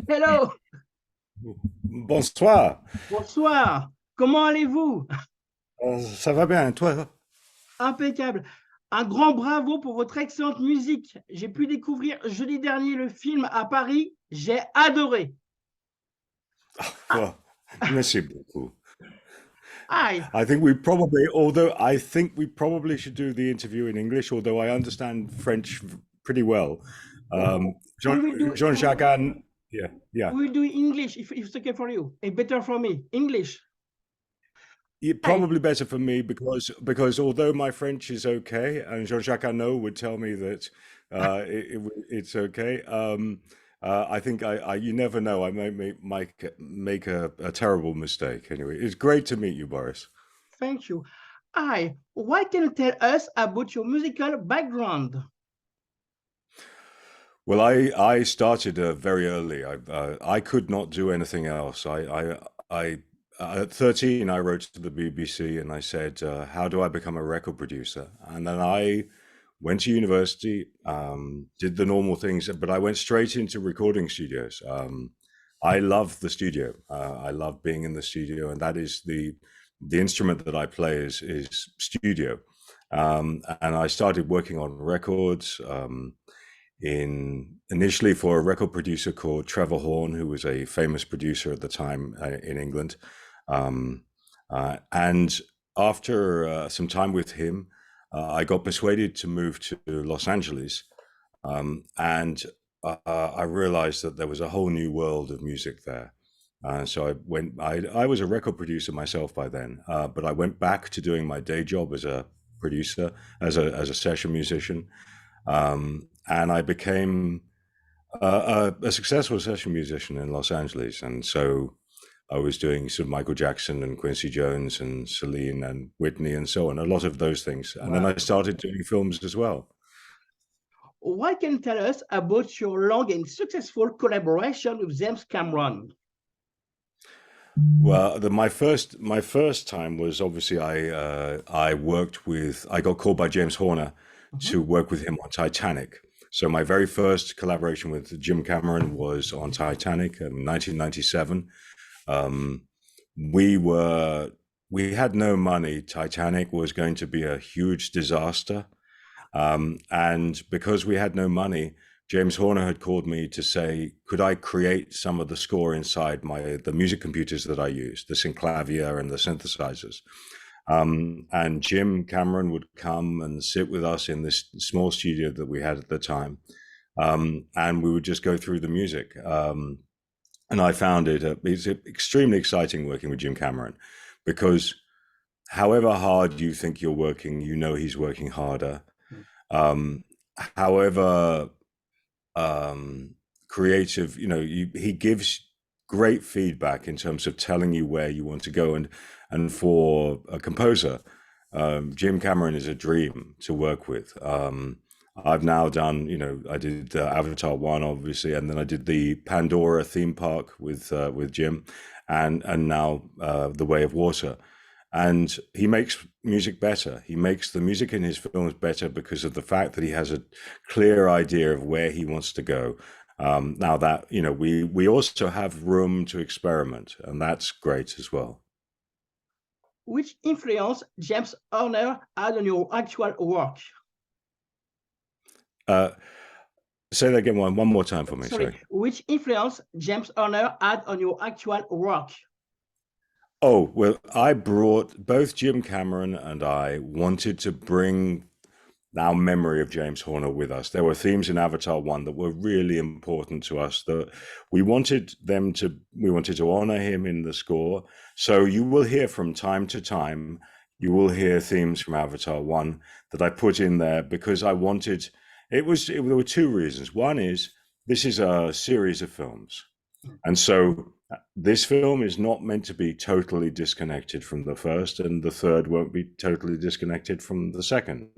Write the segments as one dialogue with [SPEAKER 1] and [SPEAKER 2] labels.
[SPEAKER 1] Hello,
[SPEAKER 2] Bonsoir.
[SPEAKER 1] bonsoir. Comment allez-vous?
[SPEAKER 2] Ça va bien, toi?
[SPEAKER 1] Impeccable. Un grand bravo pour votre excellente musique. J'ai pu découvrir jeudi dernier le film à Paris. J'ai adoré. Ah,
[SPEAKER 2] Well, merci beaucoup.
[SPEAKER 1] aïe.
[SPEAKER 2] Although I think we probably should do the interview in English, although I understand French pretty well.
[SPEAKER 1] We will do
[SPEAKER 2] Jean-Jacques, yeah, yeah.
[SPEAKER 1] we will do English if it's okay for you. And better for me. English. Aïe.
[SPEAKER 2] Probably better for me because although my French is okay, and Jean-Jacques Arnaud would tell me that it's okay. I think you never know. I make a terrible mistake. Anyway, it's great to meet you, Boris.
[SPEAKER 1] Thank you. Aïe. What can you tell us about your musical background?
[SPEAKER 2] Well, I started very early. I could not do anything else. I at 13 I wrote to the BBC and I said, "How do I become a record producer?" And then I went to university, did the normal things, but I went straight into recording studios. I love the studio. I love being in the studio, and that is the instrument that I play is studio. And I started working on records. In initially for a record producer called Trevor Horn, who was a famous producer at the time in England. Um, and after some time with him, I got persuaded to move to Los Angeles. And I realized that there was a whole new world of music there. So I was a record producer myself by then, but I went back to doing my day job as a producer, as a session musician. And I became a successful session musician in Los Angeles. And so I was doing sort of Michael Jackson and Quincy Jones and Celine and Whitney and so on, a lot of those things. And then
[SPEAKER 1] Wow.
[SPEAKER 2] I started doing films as well.
[SPEAKER 1] What can you tell us about your long and successful collaboration with James Cameron?
[SPEAKER 2] Well, my first time was obviously I got called by James Horner
[SPEAKER 1] Mhm.
[SPEAKER 2] to work with him on Titanic. So my very first collaboration with Jim Cameron was on Titanic in 1997. Um, we were we had no money. Titanic was going to be a huge disaster. And because we had no money, James Horner had called me to say, could I create some of the score inside the music computers that I use, the synclavier and the synthesizers? And Jim Cameron would come and sit with us in this small studio that we had at the time, and we would just go through the music. And I found it's extremely exciting working with Jim Cameron because however hard you think you're working, you know he's working harder. Um, however creative, he gives great feedback in terms of telling you where you want to go. And for a composer, Jim Cameron is a dream to work with. I've now done, I did Avatar 1, obviously, and then I did the Pandora theme park with Jim, and now The Way of Water. And he makes music better. He makes the music in his films better because of the fact that he has a clear idea of where he wants to go. Now that, we also have room to experiment, and that's great as well.
[SPEAKER 1] Which influence James Horner had on your actual work?
[SPEAKER 2] Uh, Say that again one more time for me,
[SPEAKER 1] Sorry,
[SPEAKER 2] sorry.
[SPEAKER 1] which influence James Horner had on your actual work?
[SPEAKER 2] Oh, well, I brought both Jim Cameron and I wanted to bring our memory of James Horner with us. There were themes in Avatar 1 that were really important to us that we wanted to honor him in the score. So you will hear from time to time, you will hear themes from Avatar 1 that I put in there because I wanted there were two reasons. One is this is a series of films. And so this film is not meant to be totally disconnected from the first, and the third won't be totally disconnected from the second.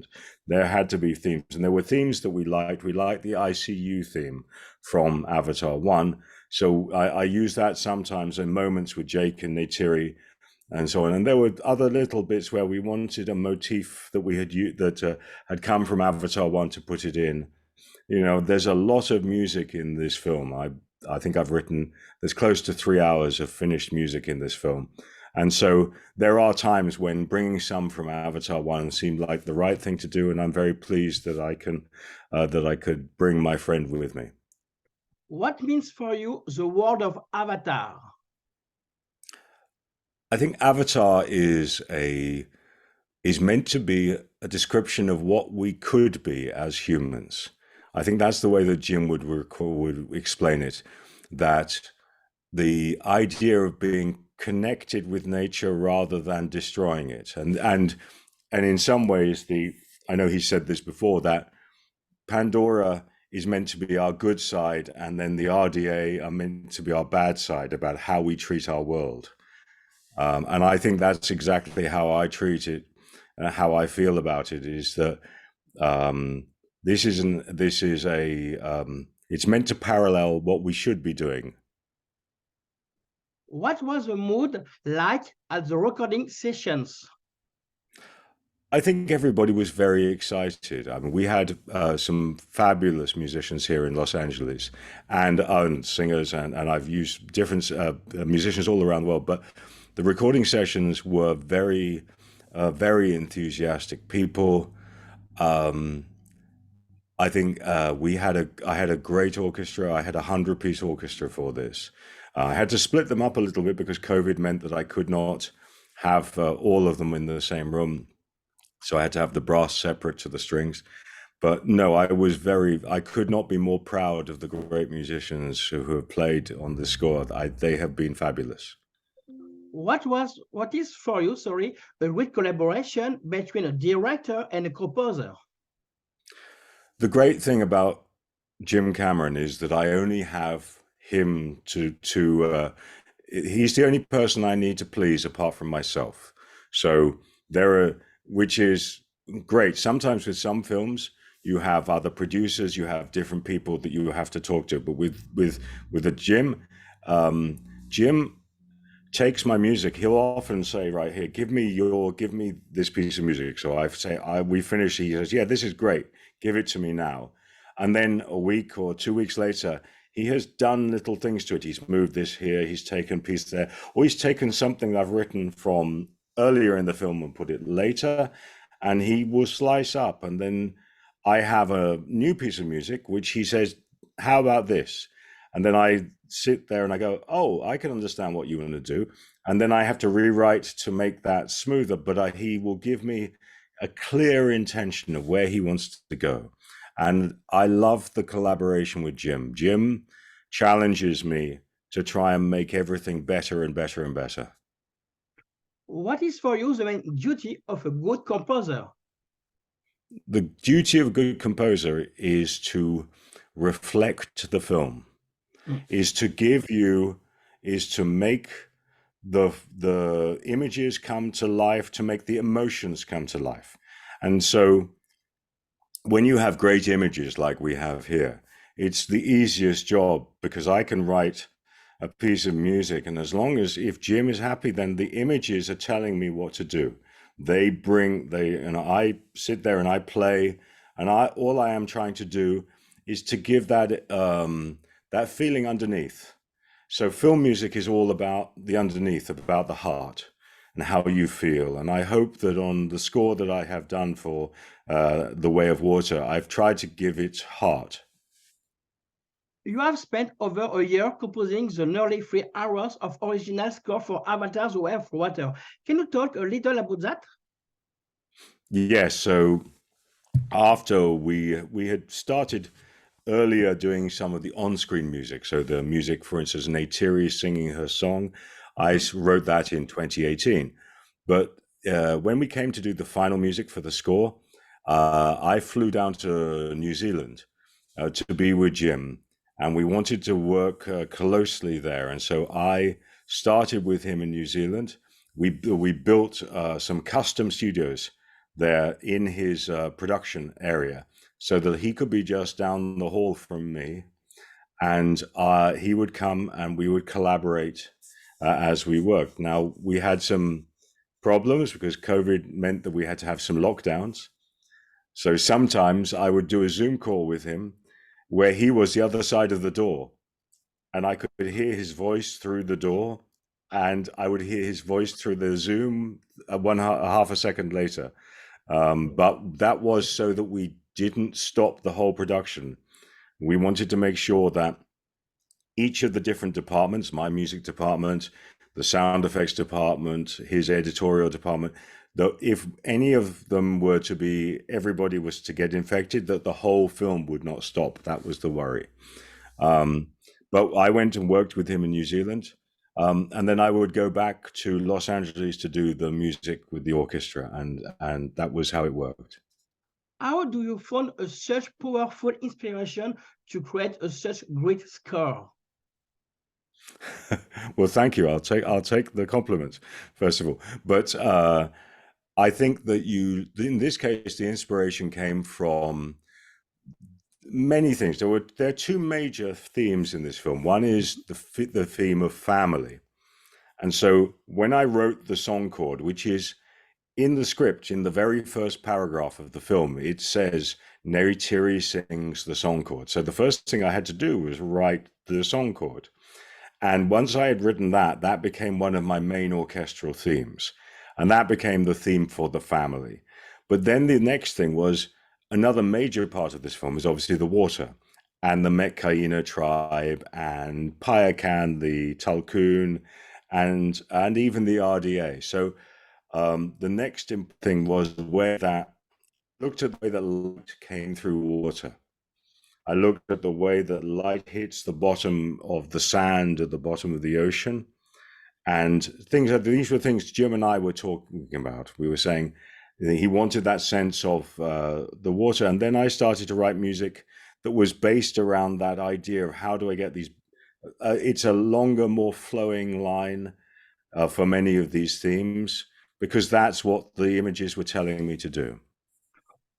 [SPEAKER 2] There had to be themes, and there were themes that we liked. We liked the ICU theme from Avatar 1. So I use that sometimes in moments with Jake and Neytiri and so on. And there were other little bits where we wanted a motif that we had come from Avatar 1 to put it in. There's a lot of music in this film. I think I've written, there's close to 3 hours of finished music in this film. And so there are times when bringing some from Avatar 1 seemed like the right thing to do, and I'm very pleased that I could bring my friend with me.
[SPEAKER 1] What means for you the world of Avatar?
[SPEAKER 2] I think Avatar is meant to be a description of what we could be as humans. I think that's the way that Jim would explain it, that the idea of being connected with nature rather than destroying it. And in some ways, I know he said this before, that Pandora is meant to be our good side, and then the RDA are meant to be our bad side, about how we treat our world. And I think that's exactly how I treat it, and how I feel about it, is that it's meant to parallel what we should be doing.
[SPEAKER 1] What was the mood like at the recording sessions?
[SPEAKER 2] I think everybody was very excited. I mean, we had some fabulous musicians here in Los Angeles, and singers, and I've used different musicians all around the world. But the recording sessions were very, very enthusiastic people. I think I had a great orchestra. I had 100-piece orchestra for this. I had to split them up a little bit because COVID meant that I could not have all of them in the same room. So I had to have the brass separate to the strings. But no, I could not be more proud of the great musicians who have played on the score. They have been fabulous.
[SPEAKER 1] What is for you, a great collaboration between a director and a composer?
[SPEAKER 2] The great thing about Jim Cameron is that I only have him he's the only person I need to please apart from myself. So which is great. Sometimes with some films, you have other producers, you have different people that you have to talk to. But with a Jim takes my music. He'll often say, right here, give me this piece of music. So I say, we finish. He says, yeah, this is great. Give it to me now. And then a week or 2 weeks later, he has done little things to it. He's moved this here, he's taken a piece there, or he's taken something I've written from earlier in the film and put it later, and he will slice up. And then I have a new piece of music, which he says, how about this? And then I sit there and I go, oh, I can understand what you want to do. And then I have to rewrite to make that smoother, but he will give me a clear intention of where he wants to go. And I love the collaboration with Jim. Jim challenges me to try and make everything better and better and better.
[SPEAKER 1] What is for you the main duty of a good composer?
[SPEAKER 2] The duty of a good composer is to reflect the film, is to make the images come to life, to make the emotions come to life. And so when you have great images like we have here, it's the easiest job, because I can write a piece of music, and if Jim is happy, then the images are telling me what to do. I sit there and I play, and all I am trying to do is to give that feeling underneath. So film music is all about the underneath, about the heart and how you feel. And I hope that on the score that I have done for The Way of Water, I've tried to give it heart.
[SPEAKER 1] You have spent over a year composing the nearly 3 hours of original score for Avatar: The Way of Water. Can you talk a little about that?
[SPEAKER 2] Yes. So after we had started earlier doing some of the on-screen music, so the music, for instance, Neytiri singing her song, I wrote that in 2018. But when we came to do the final music for the score, I flew down to New Zealand to be with Jim, and we wanted to work closely there. And so I started with him in New Zealand. We built some custom studios there in his production area, so that he could be just down the hall from me, and he would come and we would collaborate as we worked. Now, we had some problems because COVID meant that we had to have some lockdowns. So sometimes I would do a Zoom call with him where he was the other side of the door, and I could hear his voice through the door, and I would hear his voice through the Zoom half a second later. But that was so that we didn't stop the whole production. We wanted to make sure that each of the different departments, my music department, the sound effects department, his editorial department, that if any of them were to be, everybody was to get infected, that the whole film would not stop. That was the worry. But I went and worked with him in New Zealand. And then I would go back to Los Angeles to do the music with the orchestra. And that was how it worked.
[SPEAKER 1] How do you find such powerful inspiration to create such great score?
[SPEAKER 2] Well, thank you. I'll take the compliments, first of all. But I think that in this case, the inspiration came from many things. There are two major themes in this film. One is the theme of family. And so when I wrote the song chord, which is in the script, in the very first paragraph of the film, it says Neytiri sings the song chord. So the first thing I had to do was write the song chord. And once I had written that, that became one of my main orchestral themes. And that became the theme for the family. But then the next thing was another major part of this film is obviously the water and the Metkaina tribe and Payakan, the Talcoon, and even the RDA. So the next thing was where that looked at the way that light came through water. I looked at the way that light hits the bottom of the sand at the bottom of the ocean, and these were things Jim and I were talking about. We were saying he wanted that sense of the water, and then I started to write music that was based around that idea of how do I get these. It's a longer, more flowing line for many of these themes, because that's what the images were telling me to do.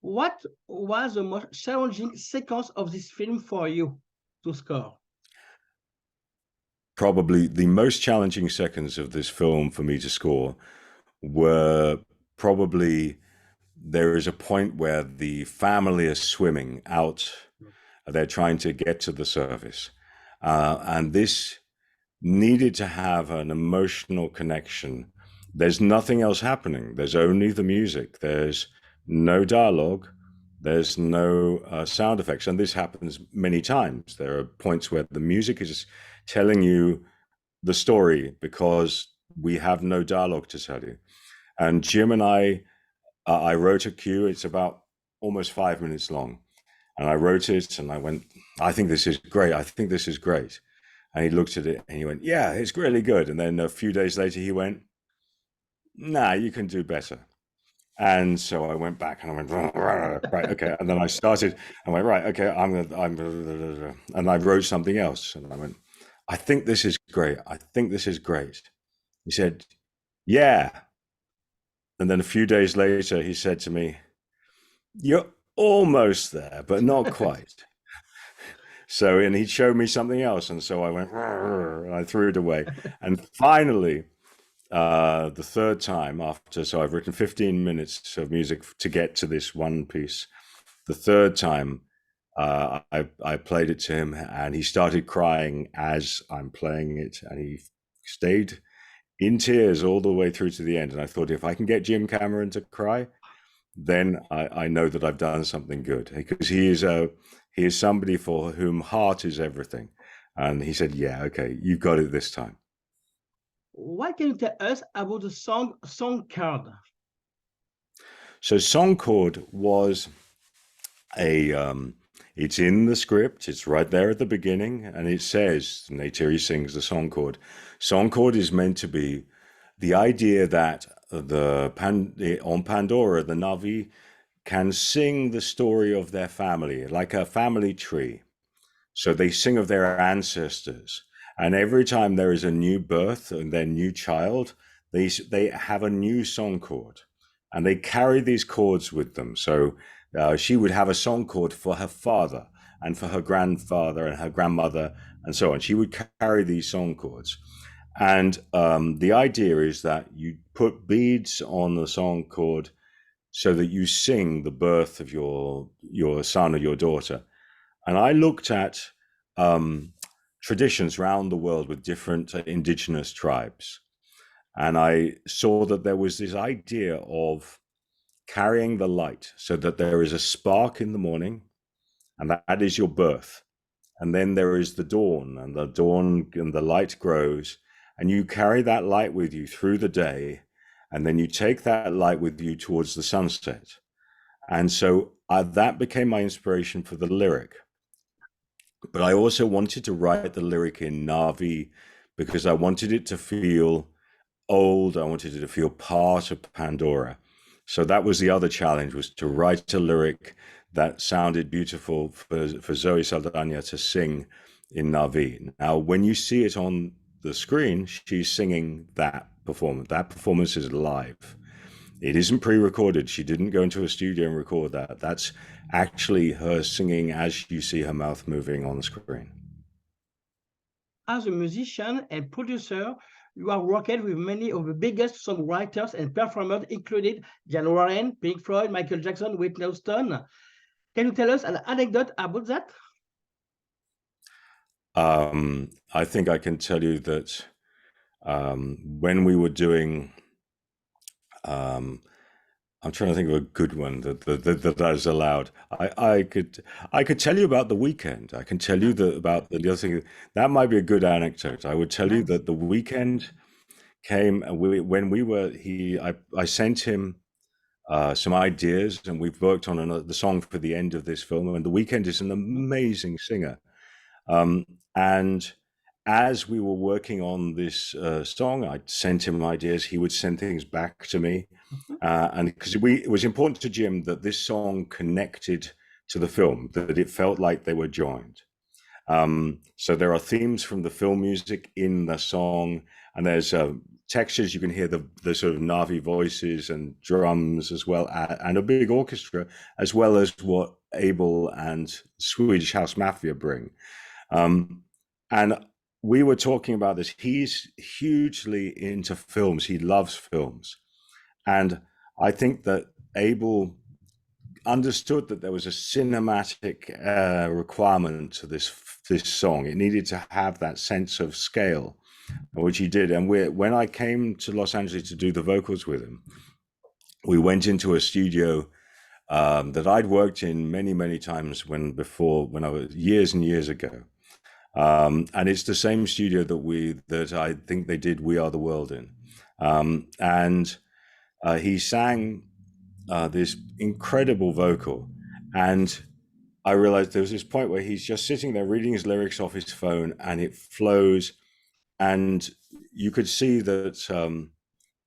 [SPEAKER 1] What was the most challenging sequence of this film for you to score?
[SPEAKER 2] Probably the most challenging seconds of this film for me to score were probably there is a point where the family is swimming out. They're trying to get to the surface. And this needed to have an emotional connection. There's nothing else happening. There's only the music. There's no dialogue. There's no sound effects. And this happens many times. There are points where the music is telling you the story because we have no dialogue to tell you. And Jim and I wrote a cue. It's about almost 5 minutes long. And I wrote it and I went, I think this is great. I think this is great. And he looked at it and he went, yeah, it's really good. And then a few days later, he went, nah, you can do better. And so I went back and I went, right, okay. And then I started, I went, right, okay, and I wrote something else. And I went, I think this is great. I think this is great. He said, yeah. And then a few days later, he said to me, you're almost there, but not quite. So, and he showed me something else. And so I went, and I threw it away. And finally, the third time so I've written 15 minutes of music to get to this one piece. The third time, I played it to him and he started crying as I'm playing it. And he stayed in tears all the way through to the end. And I thought, if I can get Jim Cameron to cry, then I know that I've done something good, because he is somebody for whom heart is everything. And he said, yeah, okay, you got it this time.
[SPEAKER 1] What can you tell us about the song chord?
[SPEAKER 2] So song chord was it's in the script. It's right there at the beginning. And it says, Neytiri sings the song chord. Song chord is meant to be the idea that on Pandora, the Na'vi can sing the story of their family, like a family tree. So they sing of their ancestors. And every time there is a new birth and their new child, they have a new song chord. And they carry these chords with them. So she would have a song chord for her father and for her grandfather and her grandmother and so on. She would carry these song chords. And the idea is that you put beads on the song chord so that you sing the birth of your son or your daughter. And I looked at traditions around the world with different indigenous tribes. And I saw that there was this idea of carrying the light so that there is a spark in the morning, and that is your birth. And then there is the dawn, and the light grows, and you carry that light with you through the day, and then you take that light with you towards the sunset. And so that became my inspiration for the lyric. But I also wanted to write the lyric in Na'vi because I wanted it to feel old. I wanted it to feel part of Pandora. So that was the other challenge, was to write a lyric that sounded beautiful for Zoe Saldaña to sing in Na'vi. Now, when you see it on the screen, she's singing that performance. That performance is live. It isn't pre-recorded. She didn't go into a studio and record that. That's actually her singing as you see her mouth moving on the screen.
[SPEAKER 1] As a musician and producer, you have worked with many of the biggest songwriters and performers, including Diane Warren, Pink Floyd, Michael Jackson, Whitney Houston. Can you tell us an anecdote about that?
[SPEAKER 2] I think I can tell you that when we were doing, I'm trying to think of a good one that is allowed. I could tell you about The Weeknd. I can tell you about the other thing. That might be a good anecdote. I would tell you that The Weeknd came I sent him some ideas, and we've worked on the song for the end of this film. And The Weeknd is an amazing singer. And as we were working on this song, I'd sent him ideas. He would send things back to me. And because it was important to Jim that this song connected to the film, that it felt like they were joined. So there are themes from the film music in the song, and there's textures. You can hear the sort of Na'vi voices and drums as well, and a big orchestra, as well as what Abel and Swedish House Mafia bring. And we were talking about this. He's hugely into films. He loves films. And I think that Abel understood that there was a cinematic requirement to this song. It needed to have that sense of scale, which he did. And when I came to Los Angeles to do the vocals with him, we went into a studio that I'd worked in many, many times when I was years and years ago. And it's the same studio that I think they did We Are the World in. And he sang this incredible vocal. And I realized there was this point where he's just sitting there reading his lyrics off his phone, and it flows. And you could see that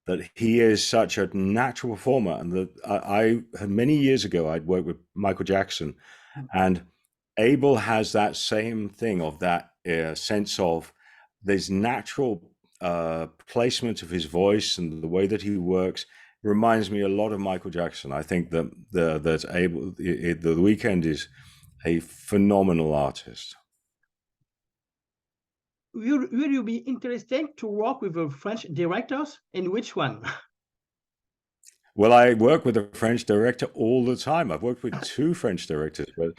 [SPEAKER 2] that he is such a natural performer. And that I had many years ago, I'd worked with Michael Jackson, and Abel has that same thing of that sense of this natural placement of his voice and the way that he works. Reminds me a lot of Michael Jackson. I think that The Weeknd is a phenomenal artist.
[SPEAKER 1] Will you be interested to work with the French directors, and which one?
[SPEAKER 2] Well, I work with a French director all the time. I've worked with two French directors, but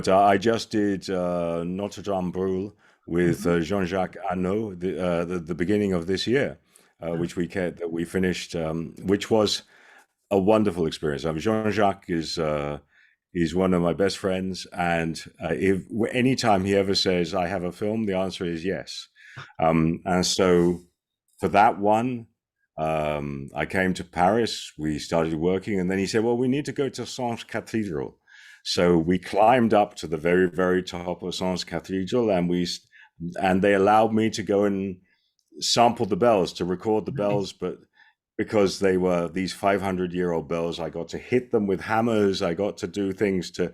[SPEAKER 2] I just did Notre Dame Brûle with Jean-Jacques Hano the beginning of this year, which we finished, which was a wonderful experience. I mean, Jean-Jacques is one of my best friends, and if anytime he ever says I have a film, the answer is yes. And so for that one, I came to Paris, we started working, and then he said, well, we need to go to Sens Cathedral. So we climbed up to the very, very top of Sens Cathedral, and they allowed me to go and sample the bells, to record the bells, but because they were these 500-year-old bells, I got to hit them with hammers. I got to do things to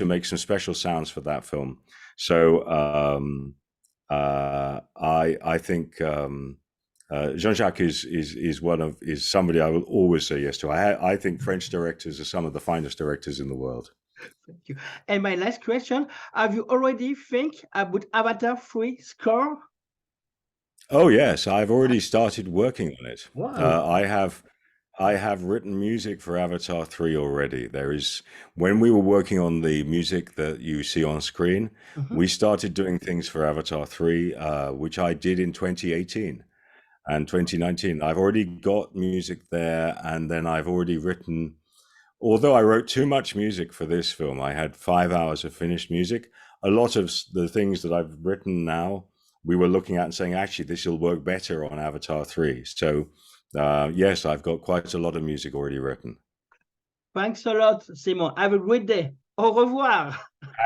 [SPEAKER 2] make some special sounds for that film. So I think Jean-Jacques is somebody I will always say yes to. I think French directors are some of the finest directors in the world.
[SPEAKER 1] Thank you. And my last question: have you already think about Avatar 3 score?
[SPEAKER 2] Oh yes, I've already started working on it.
[SPEAKER 1] Wow.
[SPEAKER 2] I have. I have written music for Avatar 3 already. There is, when we were working on the music that you see on screen, we started doing things for Avatar 3, which I did in 2018 and 2019. I've already got music there, and then I've already written, although I wrote too much music for this film, I had 5 hours of finished music. A lot of the things that I've written now, we were looking at and saying, actually, this will work better on Avatar 3. So yes, I've got quite a lot of music already written.
[SPEAKER 1] Thanks a lot, Simon. Have a great day. Au revoir.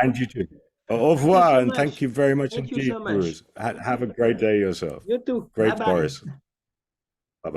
[SPEAKER 2] And you too. Au revoir, and
[SPEAKER 1] much.
[SPEAKER 2] thank you very much
[SPEAKER 1] Thank you
[SPEAKER 2] indeed,
[SPEAKER 1] so much.
[SPEAKER 2] Bruce. Have a great day yourself.
[SPEAKER 1] You too.
[SPEAKER 2] Great,
[SPEAKER 1] Bye-bye.
[SPEAKER 2] Boris.